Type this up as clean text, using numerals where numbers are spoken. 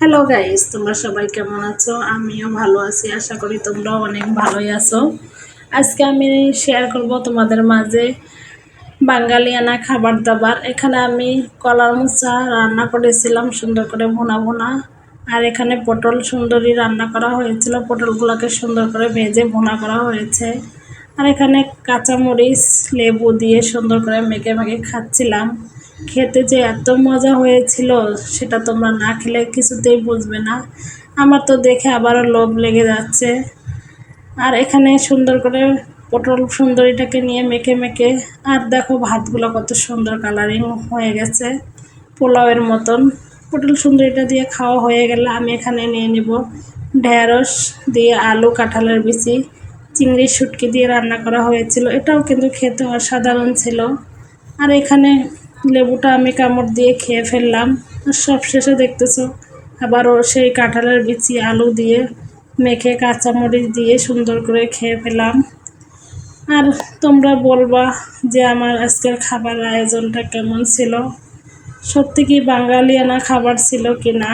Hello guys, তোমরা সবাই কেমন আছো? আমিও ভালো আছি, আশা করি তোমরাও অনেক ভালোই আছো। আজকে আমি শেয়ার করব তোমাদের মাঝে বাঙালিয়ানা খাবার দাবার। এখানে আমি কলার মোচা রান্না করেছিলাম সুন্দর করে ভুনা ভুনা। আর এখানে পটল সুন্দরী রান্না করা হয়েছিল, পটলগুলোকে সুন্দর করে ভেজে ভুনা করা হয়েছে। আর এখানে কাঁচামরিচ লেবু দিয়ে সুন্দর করে মেখে মেখে খাচ্ছিলাম। খেতে যে এত মজা হয়েছিল সেটা তোমরা না খেলে কিছুতেই বুঝবে না। আমার তো দেখে আবারও লোভ লেগে যাচ্ছে। আর এখানে সুন্দর করে পটল সুন্দরীটাকে নিয়ে মেখে মেখে, আর দেখো ভাতগুলো কত সুন্দর কালারিং হয়ে গেছে, পোলাওয়ের মতন। পটল সুন্দরীটা দিয়ে খাওয়া হয়ে গেলে আমি এখানে নিয়ে নিব ঢেঁড়স দিয়ে আলু, কাঁঠালের বিচি, চিংড়ি শুটকি দিয়ে রান্না করা হয়েছিল। এটাও কিন্তু খেতে অসাধারণ ছিল। আর এখানে লেবুটা আমি কামড় দিয়ে খেয়ে ফেললাম। আর সবশেষে দেখতেছো আবারও সেই কাঁঠালের বিচি আলু দিয়ে মেখে কাঁচামরিচ দিয়ে সুন্দর করে খেয়ে ফেলাম। আর তোমরা বলবা যে আমার আজকের খাবার আয়োজনটা কেমন ছিল, সত্যি কি বাঙালিয়ানা খাবার ছিল কি না।